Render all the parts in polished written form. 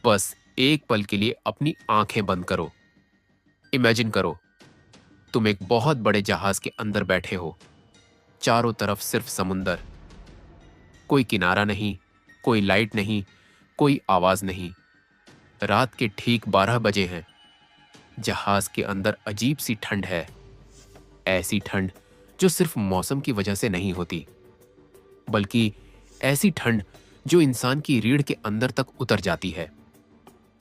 बस एक पल के लिए अपनी आंखें बंद करो। इमेजिन करो, तुम एक बहुत बड़े जहाज के अंदर बैठे हो। चारों तरफ सिर्फ समुंदर। कोई किनारा नहीं, कोई लाइट नहीं, कोई आवाज नहीं। रात के ठीक 12 बजे हैं। जहाज के अंदर अजीब सी ठंड है। ऐसी ठंड जो सिर्फ मौसम की वजह से नहीं होती, बल्कि ऐसी ठंड जो इंसान की रीढ़ के अंदर तक उतर जाती है।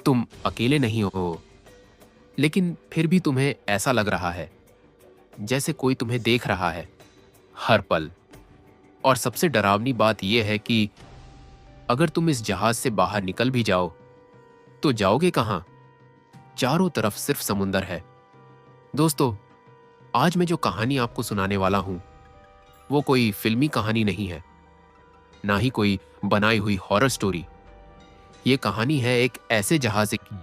तुम अकेले नहीं हो, लेकिन फिर भी तुम्हें ऐसा लग रहा है जैसे कोई तुम्हें देख रहा है हर पल। और सबसे डरावनी बात यह है कि अगर तुम इस जहाज से बाहर निकल भी जाओ तो जाओगे कहां? चारों तरफ सिर्फ समुंदर है। दोस्तों, आज मैं जो कहानी आपको सुनाने वाला हूं वो कोई फिल्मी कहानी नहीं है, ना ही कोई बनाई हुई हॉरर स्टोरी। ये कहानी है एक ऐसे जहाज की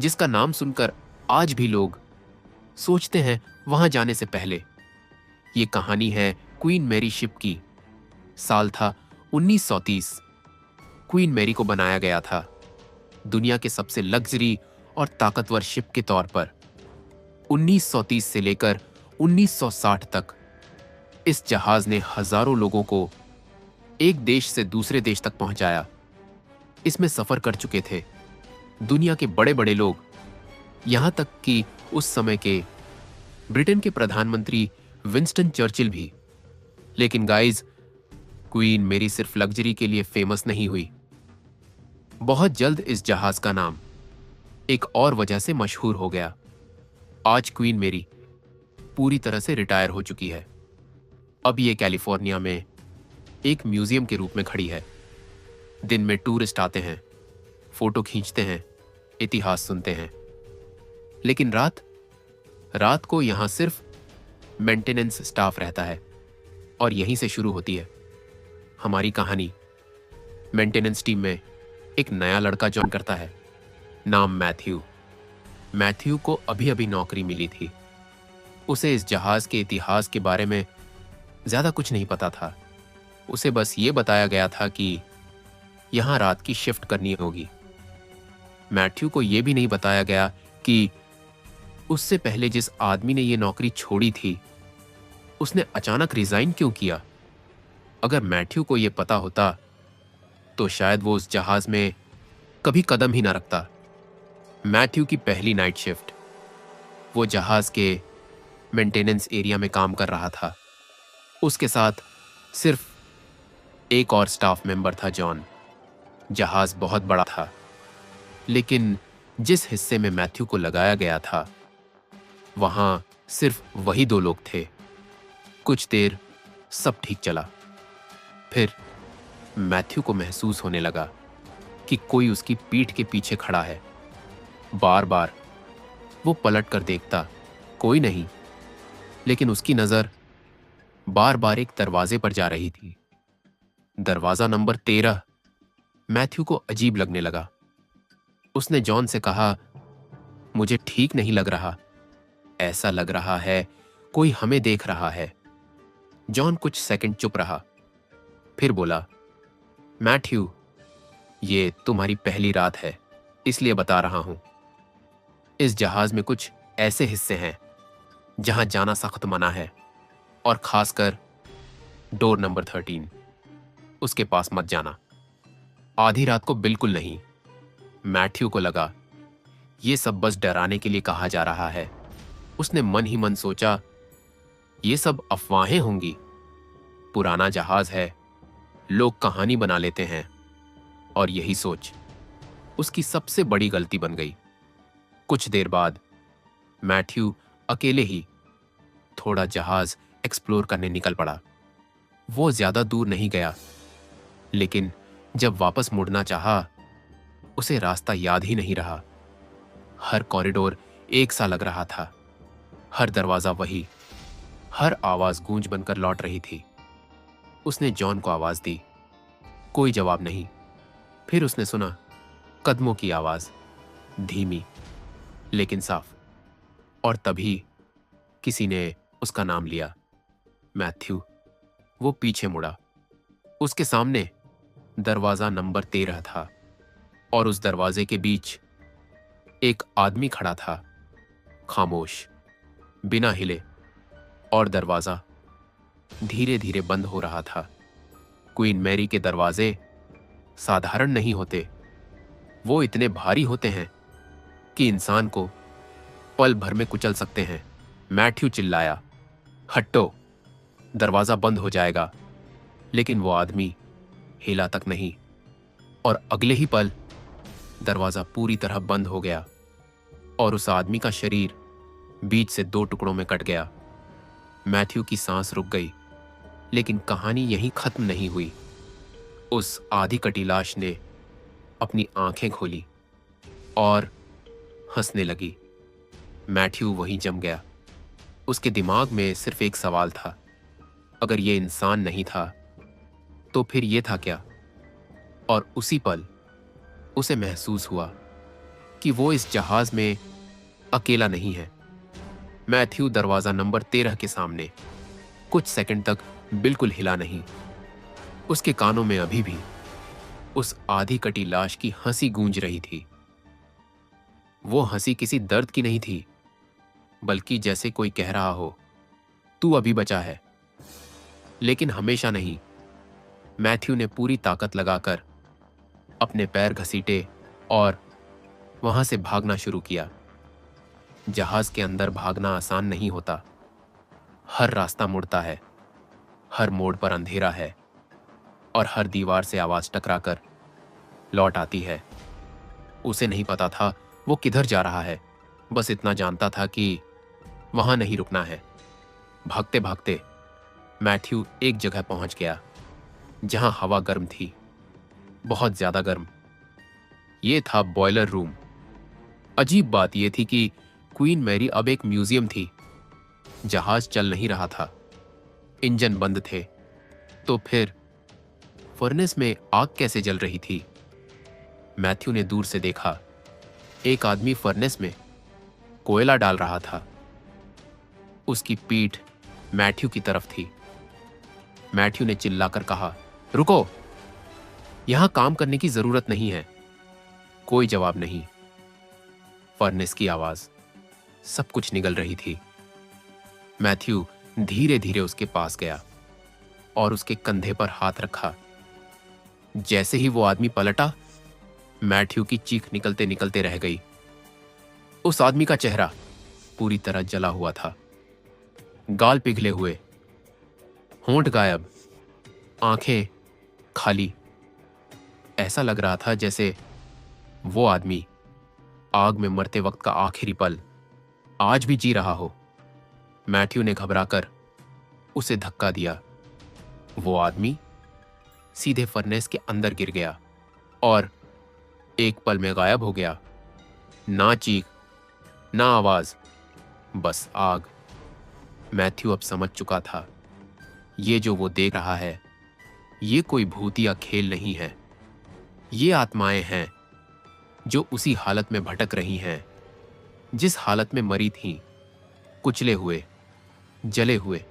जिसका नाम सुनकर आज भी लोग सोचते हैं वहां जाने से पहले। ये कहानी है क्वीन मैरी शिप की। साल था 1930। क्वीन मैरी को बनाया गया था दुनिया के सबसे लग्जरी और ताकतवर शिप के तौर पर। 1930 से लेकर 1960 तक इस जहाज ने हजारों लोगों को एक देश से दूसरे देश तक पहुंचाया। इसमें सफर कर चुके थे दुनिया के बड़े बड़े लोग, यहां तक कि उस समय के ब्रिटेन के प्रधानमंत्री विंस्टन चर्चिल भी। लेकिन गाइज, क्वीन मैरी सिर्फ लग्जरी के लिए फेमस नहीं हुई। बहुत जल्द इस जहाज का नाम एक और वजह से मशहूर हो गया। आज क्वीन मैरी पूरी तरह से रिटायर हो चुकी है। अब ये कैलिफोर्निया में एक म्यूजियम के रूप में खड़ी है। दिन में टूरिस्ट आते हैं, फोटो खींचते हैं, इतिहास सुनते हैं। लेकिन रात रात को यहां सिर्फ मेंटेनेंस स्टाफ रहता है। और यहीं से शुरू होती है हमारी कहानी। मेंटेनेंस टीम में एक नया लड़का ज्वाइन करता है, नाम मैथ्यू। मैथ्यू को अभी अभी नौकरी मिली थी। उसे इस जहाज के इतिहास के बारे में ज्यादा कुछ नहीं पता था। उसे बस ये बताया गया था कि यहां रात की शिफ्ट करनी होगी। मैथ्यू को यह भी नहीं बताया गया कि उससे पहले जिस आदमी ने यह नौकरी छोड़ी थी उसने अचानक रिजाइन क्यों किया। अगर मैथ्यू को यह पता होता तो शायद वो उस जहाज में कभी कदम ही ना रखता। मैथ्यू की पहली नाइट शिफ्ट। वो जहाज के मेंटेनेंस एरिया में काम कर रहा था। उसके साथ सिर्फ एक और स्टाफ मेंबर था, जॉन। जहाज बहुत बड़ा था, लेकिन जिस हिस्से में मैथ्यू को लगाया गया था वहां सिर्फ वही दो लोग थे। कुछ देर सब ठीक चला। फिर मैथ्यू को महसूस होने लगा कि कोई उसकी पीठ के पीछे खड़ा है। बार बार वो पलट कर देखता, कोई नहीं। लेकिन उसकी नजर बार बार एक दरवाजे पर जा रही थी। दरवाजा नंबर 13। मैथ्यू को अजीब लगने लगा। उसने जॉन से कहा, मुझे ठीक नहीं लग रहा। ऐसा लग रहा है कोई हमें देख रहा है। जॉन कुछ सेकंड चुप रहा, फिर बोला, मैथ्यू, ये तुम्हारी पहली रात है, इसलिए बता रहा हूं। इस जहाज में कुछ ऐसे हिस्से हैं जहां जाना सख्त मना है, और खासकर डोर नंबर 13, उसके पास मत जाना। आधी रात को बिल्कुल नहीं। मैथ्यू को लगा ये सब बस डराने के लिए कहा जा रहा है। उसने मन ही मन सोचा, ये सब अफवाहें होंगी। पुराना जहाज है, लोग कहानी बना लेते हैं। और यही सोच उसकी सबसे बड़ी गलती बन गई। कुछ देर बाद मैथ्यू अकेले ही थोड़ा जहाज एक्सप्लोर करने निकल पड़ा। वो ज्यादा दूर नहीं गया, लेकिन जब वापस मुड़ना चाहा, उसे रास्ता याद ही नहीं रहा। हर कॉरिडोर एक सा लग रहा था, हर दरवाजा वही, हर आवाज गूंज बनकर लौट रही थी। उसने जॉन को आवाज दी, कोई जवाब नहीं। फिर उसने सुना कदमों की आवाज, धीमी लेकिन साफ। और तभी किसी ने उसका नाम लिया, मैथ्यू। वो पीछे मुड़ा। उसके सामने दरवाजा नंबर 13 था, और उस दरवाजे के बीच एक आदमी खड़ा था, खामोश, बिना हिले, और दरवाजा धीरे धीरे बंद हो रहा था। क्वीन मैरी के दरवाजे साधारण नहीं होते, वो इतने भारी होते हैं कि इंसान को पल भर में कुचल सकते हैं। मैथ्यू चिल्लाया, हटो, दरवाजा बंद हो जाएगा। लेकिन वो आदमी हिला तक नहीं, और अगले ही पल दरवाजा पूरी तरह बंद हो गया और उस आदमी का शरीर बीच से 2 टुकड़ों में कट गया। मैथ्यू की सांस रुक गई, लेकिन कहानी यहीं खत्म नहीं हुई। उस आधी कटी लाश ने अपनी आंखें खोली और हंसने लगी। मैथ्यू वहीं जम गया। उसके दिमाग में सिर्फ एक सवाल था, अगर ये इंसान नहीं था तो फिर ये था क्या? और उसी पल उसे महसूस हुआ कि वो इस जहाज में अकेला नहीं है। मैथ्यू दरवाजा नंबर 13 के सामने कुछ सेकंड तक बिल्कुल हिला नहीं। उसके कानों में अभी भी उस आधी कटी लाश की हंसी गूंज रही थी। वो हंसी किसी दर्द की नहीं थी, बल्कि जैसे कोई कह रहा हो, तू अभी बचा है, लेकिन हमेशा नहीं। मैथ्यू ने पूरी ताकत लगाकर अपने पैर घसीटे और वहां से भागना शुरू किया। जहाज के अंदर भागना आसान नहीं होता। हर रास्ता मुड़ता है, हर मोड़ पर अंधेरा है, और हर दीवार से आवाज टकराकर लौट आती है। उसे नहीं पता था वो किधर जा रहा है, बस इतना जानता था कि वहां नहीं रुकना है। भागते भागते मैथ्यू एक जगह पहुंच गया जहां हवा गर्म थी, बहुत ज्यादा गर्म। ये था बॉयलर रूम। अजीब बात यह थी कि क्वीन मैरी अब एक म्यूजियम थी। जहाज चल नहीं रहा था, इंजन बंद थे, तो फिर फर्नेस में आग कैसे जल रही थी? मैथ्यू ने दूर से देखा, एक आदमी फर्नेस में कोयला डाल रहा था। उसकी पीठ मैथ्यू की तरफ थी। मैथ्यू ने चिल्लाकर कहा, रुको, यहां काम करने की जरूरत नहीं है। कोई जवाब नहीं। फर्नेस की आवाज, सब कुछ निगल रही थी। मैथ्यू धीरे धीरे उसके पास गया और उसके कंधे पर हाथ रखा। जैसे ही वो आदमी पलटा, मैथ्यू की चीख निकलते निकलते रह गई। उस आदमी का चेहरा पूरी तरह जला हुआ था, गाल पिघले हुए, होंठ गायब, आंखें खाली। ऐसा लग रहा था जैसे वो आदमी आग में मरते वक्त का आखिरी पल आज भी जी रहा हो। मैथ्यू ने घबराकर उसे धक्का दिया। वो आदमी सीधे फर्नेस के अंदर गिर गया और एक पल में गायब हो गया। ना चीख, ना आवाज, बस आग। मैथ्यू अब समझ चुका था, ये जो वो देख रहा है, ये कोई भूत या खेल नहीं है। ये आत्माएं हैं जो उसी हालत में भटक रही हैं जिस हालत में मरी थीं, कुचले हुए, जले हुए,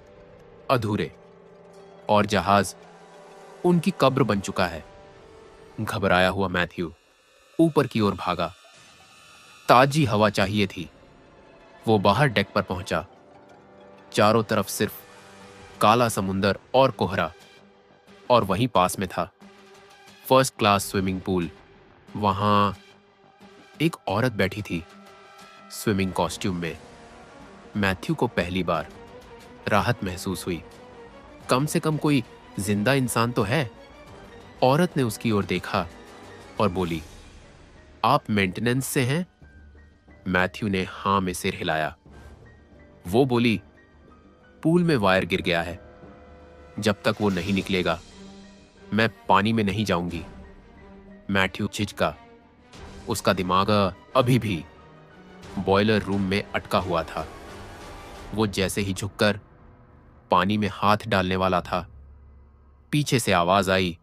अधूरे। और जहाज उनकी कब्र बन चुका है। घबराया हुआ मैथ्यू ऊपर की ओर भागा। ताजी हवा चाहिए थी। वो बाहर डेक पर पहुंचा। चारों तरफ सिर्फ काला समुंदर और कोहरा, और वहीं पास में था फर्स्ट क्लास स्विमिंग पूल। वहां एक औरत बैठी थी, स्विमिंग कॉस्ट्यूम में। मैथ्यू को पहली बार राहत महसूस हुई। कम से कम कोई जिंदा इंसान तो है। औरत ने उसकी ओर देखा और बोली, आप मेंटेनेंस से हैं? मैथ्यू ने हां में सिर हिलाया। वो बोली, पूल में वायर गिर गया है, जब तक वो नहीं निकलेगा मैं पानी में नहीं जाऊंगी। मैथ्यू झिझका। उसका दिमाग अभी भी बॉयलर रूम में अटका हुआ था। वो जैसे ही झुककर पानी में हाथ डालने वाला था, पीछे से आवाज आई,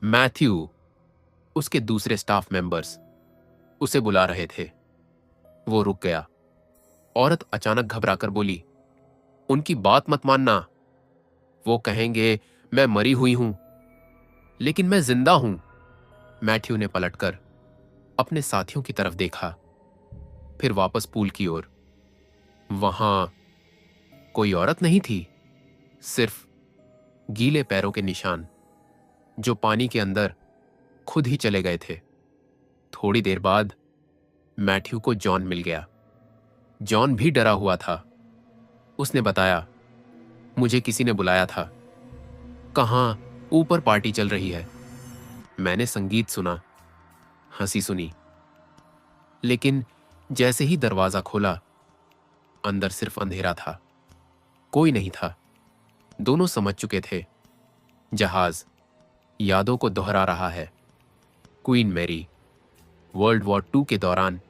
मैथ्यू। उसके दूसरे स्टाफ मेंबर्स उसे बुला रहे थे। वो रुक गया। औरत अचानक घबराकर बोली, उनकी बात मत मानना। वो कहेंगे मैं मरी हुई हूं, लेकिन मैं जिंदा हूं। मैथ्यू ने पलटकर अपने साथियों की तरफ देखा, फिर वापस पूल की ओर। वहां कोई औरत नहीं थी, सिर्फ गीले पैरों के निशान जो पानी के अंदर खुद ही चले गए थे। थोड़ी देर बाद मैथ्यू को जॉन मिल गया। जॉन भी डरा हुआ था। उसने बताया, मुझे किसी ने बुलाया था। कहां? ऊपर पार्टी चल रही है। मैंने संगीत सुना, हंसी सुनी, लेकिन जैसे ही दरवाजा खोला, अंदर सिर्फ अंधेरा था, कोई नहीं था। दोनों समझ चुके थे, जहाज यादों को दोहरा रहा है। क्वीन मैरी वर्ल्ड वॉर 2 के दौरान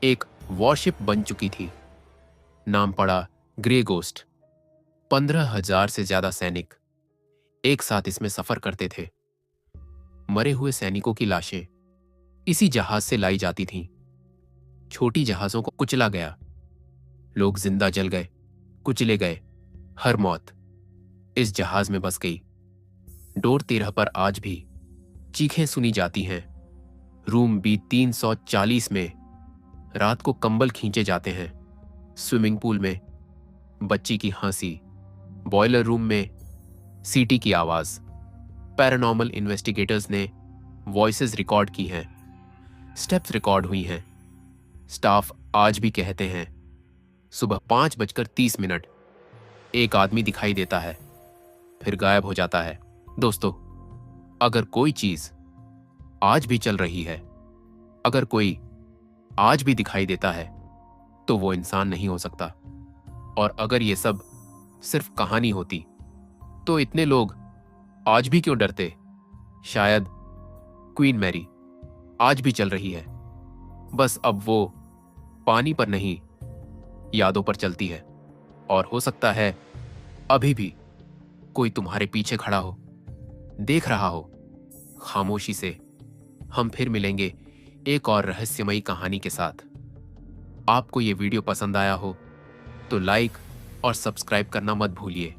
एक वॉरशिप बन चुकी थी। नाम पड़ा ग्रे गोस्ट। 15,000 से ज्यादा सैनिक एक साथ इसमें सफर करते थे। मरे हुए सैनिकों की लाशें इसी जहाज से लाई जाती थीं। छोटी जहाजों को कुचला गया, लोग जिंदा जल गए, कुचले गए। हर मौत इस जहाज में बस गई। डोर 13 पर आज भी चीखें सुनी जाती हैं। रूम बी 340 में रात को कंबल खींचे जाते हैं। स्विमिंग पूल में बच्ची की हंसी, बॉयलर रूम में सीटी की आवाज। पैरानॉर्मल इन्वेस्टिगेटर्स ने वॉइसेस रिकॉर्ड की हैं, स्टेप्स रिकॉर्ड हुई हैं। स्टाफ आज भी कहते हैं, सुबह 5:30 एक आदमी दिखाई देता है, फिर गायब हो जाता है। दोस्तों, अगर कोई चीज आज भी चल रही है, अगर कोई आज भी दिखाई देता है, तो वो इंसान नहीं हो सकता। और अगर ये सब सिर्फ कहानी होती, तो इतने लोग आज भी क्यों डरते? शायद क्वीन मैरी आज भी चल रही है, बस अब वो पानी पर नहीं, यादों पर चलती है। और हो सकता है अभी भी कोई तुम्हारे पीछे खड़ा हो, देख रहा हो खामोशी से। हम फिर मिलेंगे एक और रहस्यमयी कहानी के साथ। आपको ये वीडियो पसंद आया हो तो लाइक और सब्सक्राइब करना मत भूलिए।